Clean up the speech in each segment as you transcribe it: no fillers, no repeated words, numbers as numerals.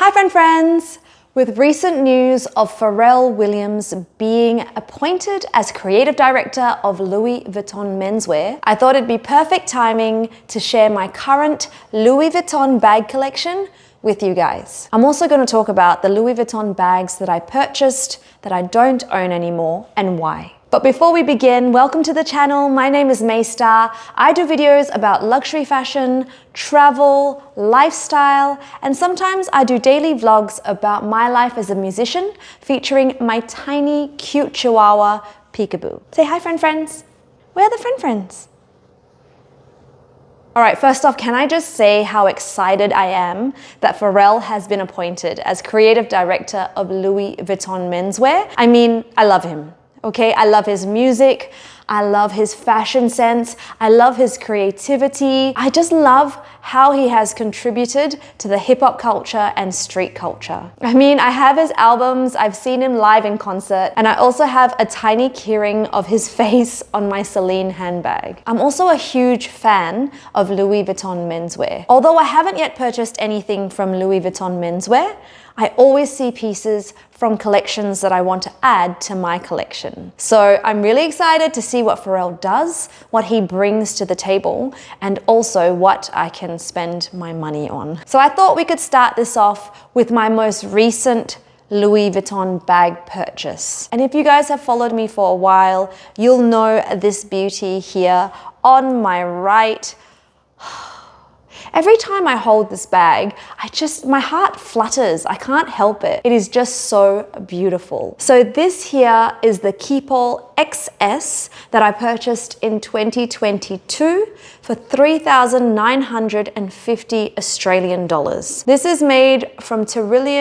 Hi friends! With recent news of Pharrell Williams being appointed as creative director of Louis Vuitton menswear, I thought it'd be perfect timing to share my current Louis Vuitton bag collection with you guys. I'm also going to talk about the Louis Vuitton bags that I purchased that I don't own anymore and why. But before we begin, welcome to the channel. My name is Mae Sta. I do videos about luxury fashion, travel, lifestyle, and sometimes I do daily vlogs about my life as a musician, featuring my tiny, cute chihuahua, Peekaboo. Say hi, friends. Where are the friends? All right, first off, can I just say how excited I am that Pharrell has been appointed as creative director of Louis Vuitton menswear? I mean, I love him. Okay, I love his music, I love his fashion sense, I love his creativity. I just love how he has contributed to the hip hop culture and street culture. I mean, I have his albums, I've seen him live in concert, and I also have a tiny keyring of his face on my Celine handbag. I'm also a huge fan of Louis Vuitton menswear. Although I haven't yet purchased anything from Louis Vuitton menswear, I always see pieces from collections that I want to add to my collection. So I'm really excited to see what Pharrell does, what he brings to the table, and also what I can spend my money on. So I thought we could start this off with my most recent Louis Vuitton bag purchase. And if you guys have followed me for a while, you'll know this beauty here on my right. Every time I hold this bag, my heart flutters. I can't help it. It is just so beautiful. So this here is the Keepall XS that I purchased in 2022 for 3,950 Australian dollars. This is made from Tivoli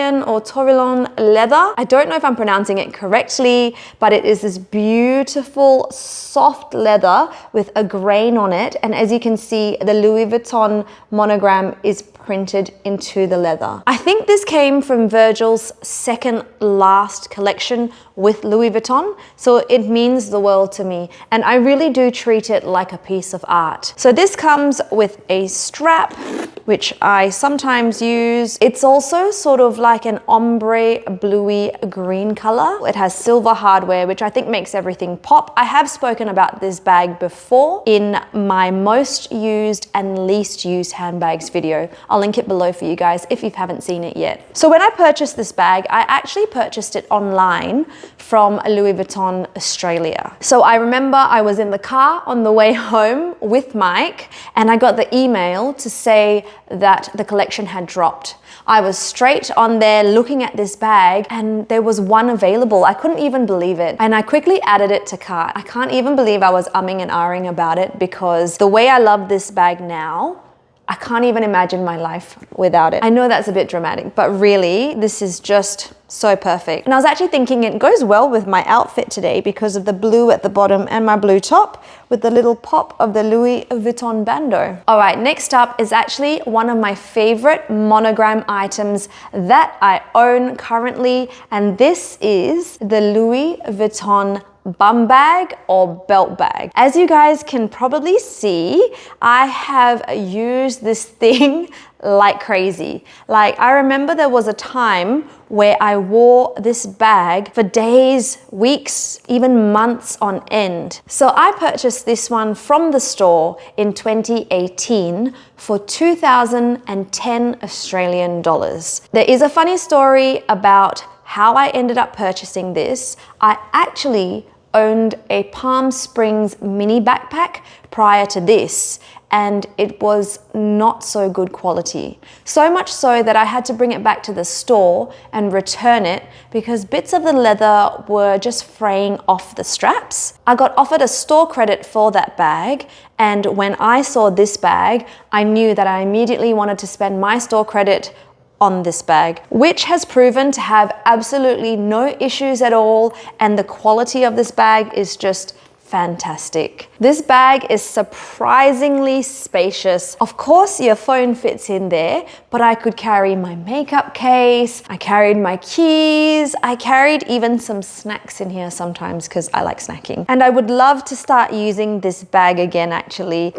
leather. I don't know if I'm pronouncing it correctly, but it is this beautiful, soft leather with a grain on it. And as you can see, the Louis Vuitton monogram is printed into the leather. I think this came from Virgil's second last collection with Louis Vuitton, so it means the world to me, and I really do treat it like a piece of art. So this comes with a strap, which I sometimes use. It's also sort of like an ombre bluey green color. It has silver hardware, which I think makes everything pop. I have spoken about this bag before in my most used and least used handbags video. I'll link it below for you guys if you haven't seen it yet. So when I purchased this bag, I actually purchased it online from Louis Vuitton Australia. So I remember I was in the car on the way home with Mike, and I got the email to say that the collection had dropped. I was straight on there looking at this bag, and there was one available. I couldn't even believe it. And I quickly added it to cart. I can't even believe I was umming and ahhing about it, because the way I love this bag now, I can't even imagine my life without it. I know that's a bit dramatic, but really, this is just so perfect. And I was actually thinking it goes well with my outfit today because of the blue at the bottom and my blue top with the little pop of the Louis Vuitton bandeau. All right, next up is actually one of my favorite monogram items that I own currently, and this is the Louis Vuitton Bumbag or belt bag. As you guys can probably see, I have used this thing like crazy. Like, I remember there was a time where I wore this bag for days, weeks, even months on end. So I purchased this one from the store in 2018 for 2,010 Australian dollars. There is a funny story about how I ended up purchasing this. I actually owned a Palm Springs mini backpack prior to this, and it was not so good quality. So much so that I had to bring it back to the store and return it because bits of the leather were just fraying off the straps. I got offered a store credit for that bag, and when I saw this bag, I knew that I immediately wanted to spend my store credit on this bag, which has proven to have absolutely no issues at all, and the quality of this bag is just fantastic. This bag is surprisingly spacious. Of course, your phone fits in there, but I could carry my makeup case, I carried my keys, I carried even some snacks in here sometimes because I like snacking. And I would love to start using this bag again, actually.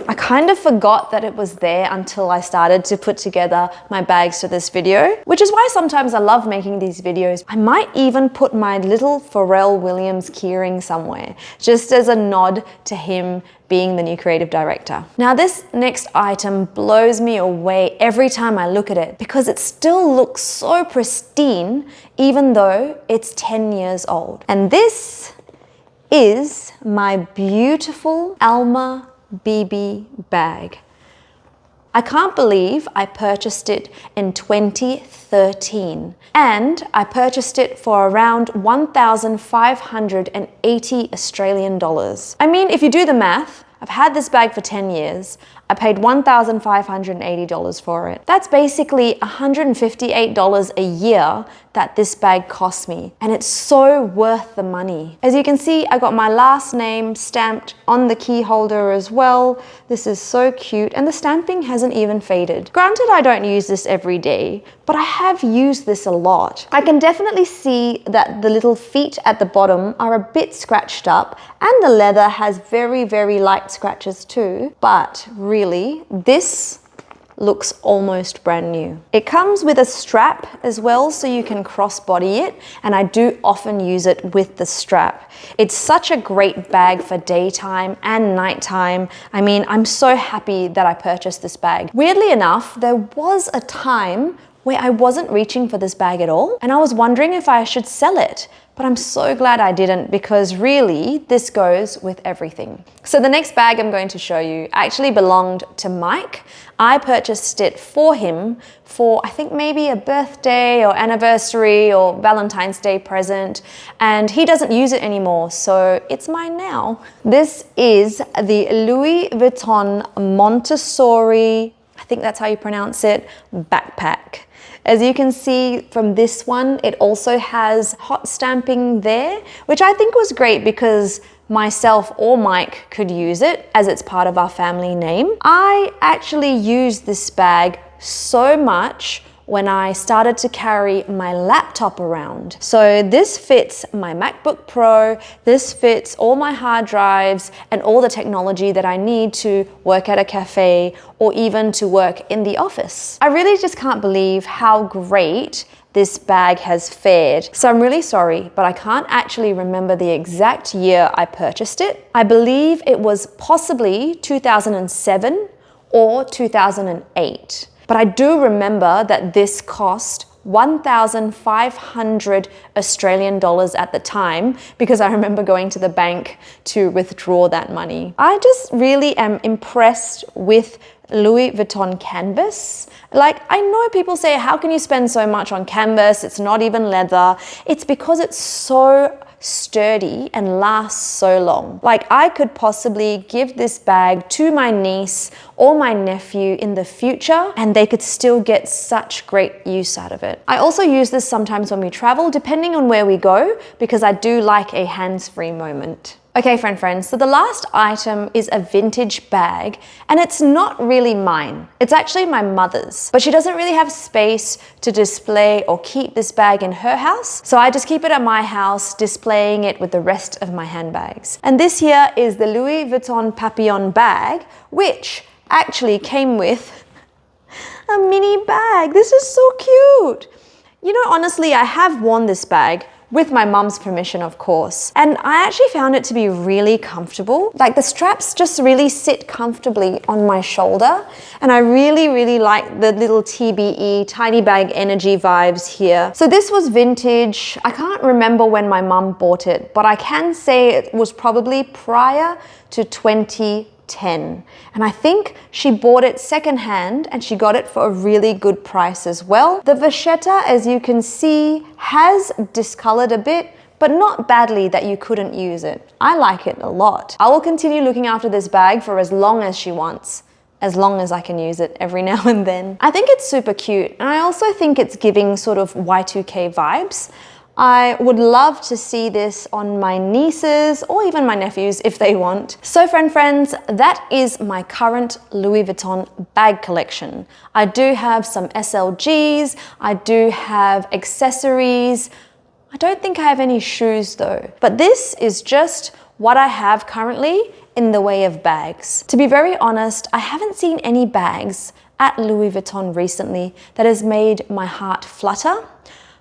I kind of forgot that it was there until I started to put together my bags for this video, which is why sometimes I love making these videos. I might even put my little Pharrell Williams keyring somewhere, just as a nod to him being the new creative director. Now this next item blows me away every time I look at it because it still looks so pristine even though it's 10 years old. And this is my beautiful Alma BB bag. I can't believe I purchased it in 2013 and I purchased it for around 1,580 Australian dollars. I mean, if you do the math, I've had this bag for 10 years. I paid $1,580 for it. That's basically $158 a year that this bag cost me, and it's so worth the money. As you can see, I got my last name stamped on the key holder as well. This is so cute, and the stamping hasn't even faded. Granted, I don't use this every day, but I have used this a lot. I can definitely see that the little feet at the bottom are a bit scratched up, and the leather has very, very light scratches too, but really, this looks almost brand new. It comes with a strap as well, so you can crossbody it, and I do often use it with the strap. It's such a great bag for daytime and nighttime. I mean, I'm so happy that I purchased this bag. Weirdly enough, there was a time where I wasn't reaching for this bag at all, and I was wondering if I should sell it. But I'm so glad I didn't because really this goes with everything. So the next bag I'm going to show you actually belonged to Mike. I purchased it for him for I think maybe a birthday or anniversary or Valentine's Day present, and he doesn't use it anymore, so it's mine now. This is the Louis Vuitton Montsouris, I think that's how you pronounce it, backpack. As you can see from this one, it also has hot stamping there, which I think was great because myself or Mike could use it as it's part of our family name. I actually used this bag so much when I started to carry my laptop around. So this fits my MacBook Pro, this fits all my hard drives and all the technology that I need to work at a cafe or even to work in the office. I really just can't believe how great this bag has fared. So I'm really sorry, but I can't actually remember the exact year I purchased it. I believe it was possibly 2007 or 2008. But I do remember that this cost 1,500 Australian dollars at the time because I remember going to the bank to withdraw that money. I just really am impressed with Louis Vuitton canvas. Like, I know people say, how can you spend so much on canvas? It's not even leather. It's because it's so sturdy and lasts so long. Like, I could possibly give this bag to my niece or my nephew in the future and they could still get such great use out of it. I also use this sometimes when we travel, depending on where we go, because I do like a hands-free moment. Okay, friends, so the last item is a vintage bag, and it's not really mine. It's actually my mother's, but she doesn't really have space to display or keep this bag in her house, so I just keep it at my house, displaying it with the rest of my handbags. And this here is the Louis Vuitton Papillon bag, which actually came with a mini bag. This is so cute. You know, honestly, I have worn this bag with my mum's permission, of course. And I actually found it to be really comfortable. Like, the straps just really sit comfortably on my shoulder. And I really, really like the little TBE, tiny bag energy vibes here. So this was vintage. I can't remember when my mum bought it, but I can say it was probably prior to 2010. And I think she bought it secondhand and she got it for a really good price as well. The vachetta, as you can see, has discolored a bit, but not badly that you couldn't use it. I like it a lot. I will continue looking after this bag for as long as she wants, as long as I can use it every now and then. I think it's super cute, and I also think it's giving sort of Y2K vibes. I would love to see this on my nieces or even my nephews if they want. So friends, that is my current Louis Vuitton bag collection. I do have some SLGs, I do have accessories. I don't think I have any shoes though. But this is just what I have currently in the way of bags. To be very honest, I haven't seen any bags at Louis Vuitton recently that has made my heart flutter.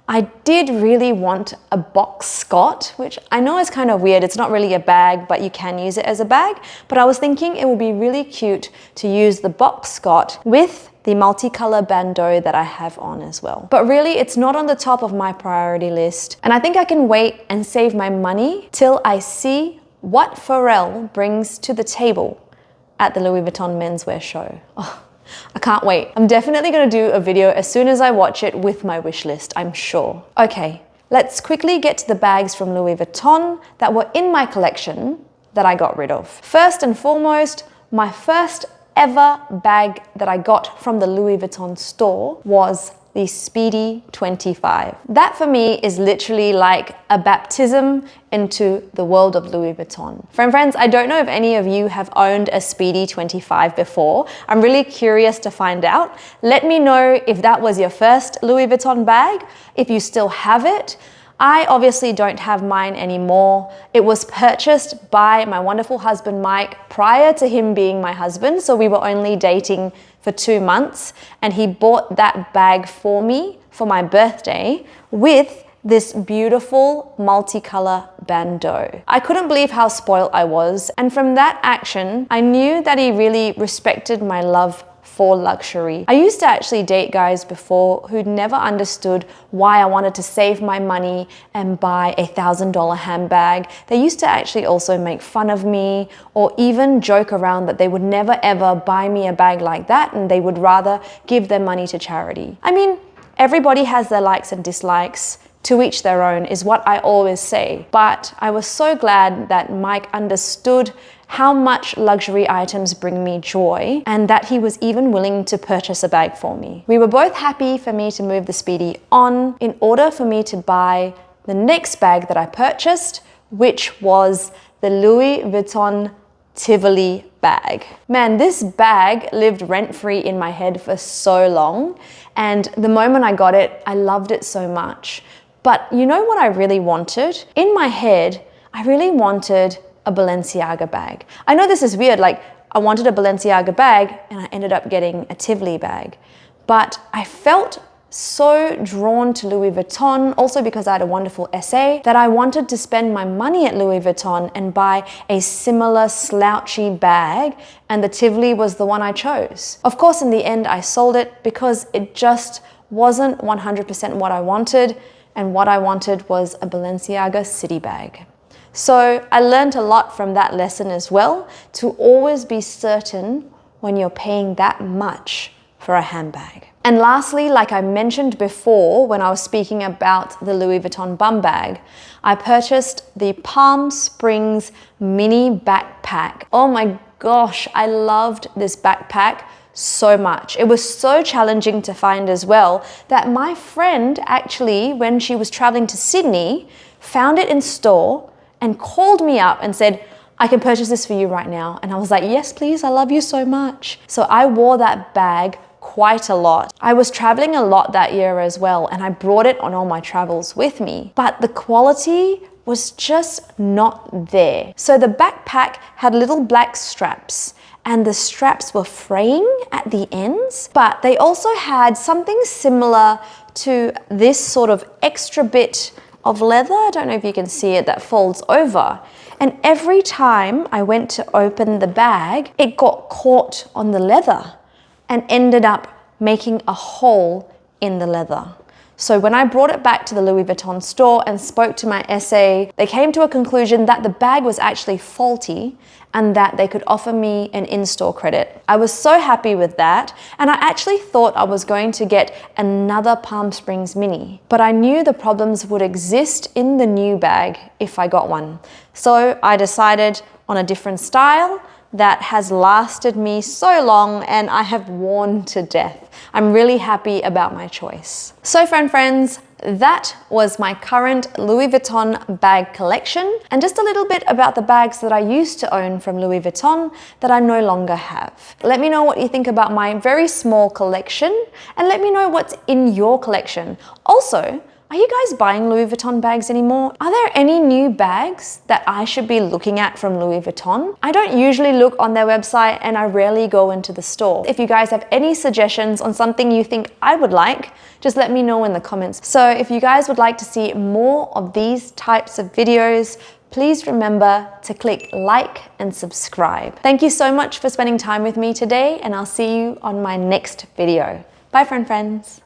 I did really want a box Scott, which I know is kind of weird. It's not really a bag, but you can use it as a bag. But I was thinking it would be really cute to use the box Scott with the multicolor bandeau that I have on as well. But really, it's not on the top of my priority list. And I think I can wait and save my money till I see what Pharrell brings to the table at the Louis Vuitton menswear show. Oh, I can't wait. I'm definitely gonna do a video as soon as I watch it with my wish list, I'm sure. Okay, let's quickly get to the bags from Louis Vuitton that were in my collection that I got rid of. First and foremost, my first ever bag that I got from the Louis Vuitton store was the Speedy 25. That for me is literally like a baptism into the world of Louis Vuitton. Friends, I don't know if any of you have owned a Speedy 25 before. I'm really curious to find out. Let me know if that was your first Louis Vuitton bag, if you still have it. I obviously don't have mine anymore. It was purchased by my wonderful husband, Mike, prior to him being my husband. So we were only dating for 2 months, and he bought that bag for me for my birthday with this beautiful multicolor bandeau. I couldn't believe how spoiled I was. And from that action, I knew that he really respected my love for luxury. I used to actually date guys before who'd never understood why I wanted to save my money and buy a $1,000 handbag. They used to actually also make fun of me or even joke around that they would never ever buy me a bag like that and they would rather give their money to charity. I mean, everybody has their likes and dislikes. To each their own is what I always say. But I was so glad that Mike understood how much luxury items bring me joy and that he was even willing to purchase a bag for me. We were both happy for me to move the Speedy on in order for me to buy the next bag that I purchased, which was the Louis Vuitton Tivoli bag. Man, this bag lived rent-free in my head for so long, and the moment I got it, I loved it so much. But you know what I really wanted? In my head, I really wanted a Balenciaga bag. I know this is weird, like I wanted a Balenciaga bag and I ended up getting a Tivoli bag. But I felt so drawn to Louis Vuitton, also because I had a wonderful SA, that I wanted to spend my money at Louis Vuitton and buy a similar slouchy bag, and the Tivoli was the one I chose. Of course, in the end, I sold it because it just wasn't 100% what I wanted, and what I wanted was a Balenciaga city bag. So I learned a lot from that lesson as well, to always be certain when you're paying that much for a handbag. And lastly, like I mentioned before when I was speaking about the Louis Vuitton Bumbag, I purchased the Palm Springs mini backpack. Oh my gosh, I loved this backpack so much. It was so challenging to find as well that my friend actually, when she was traveling to Sydney, found it in store and called me up and said, I can purchase this for you right now. And I was like, yes, please, I love you so much. So I wore that bag quite a lot. I was traveling a lot that year as well, and I brought it on all my travels with me, but the quality was just not there. So the backpack had little black straps, and the straps were fraying at the ends, but they also had something similar to this sort of extra bit of leather, I don't know if you can see it, that folds over. And every time I went to open the bag, it got caught on the leather and ended up making a hole in the leather. So when I brought it back to the Louis Vuitton store and spoke to my SA, they came to a conclusion that the bag was actually faulty and that they could offer me an in-store credit. I was so happy with that, and I actually thought I was going to get another Palm Springs mini, but I knew the problems would exist in the new bag if I got one. So I decided on a different style that has lasted me so long and I have worn to death. I'm really happy about my choice. So friends, that was my current Louis Vuitton bag collection, and just a little bit about the bags that I used to own from Louis Vuitton that I no longer have. Let me know what you think about my very small collection, and let me know what's in your collection. Also, are you guys buying Louis Vuitton bags anymore? Are there any new bags that I should be looking at from Louis Vuitton? I don't usually look on their website and I rarely go into the store. If you guys have any suggestions on something you think I would like, just let me know in the comments. So if you guys would like to see more of these types of videos, please remember to click like and subscribe. Thank you so much for spending time with me today, and I'll see you on my next video. Bye friends.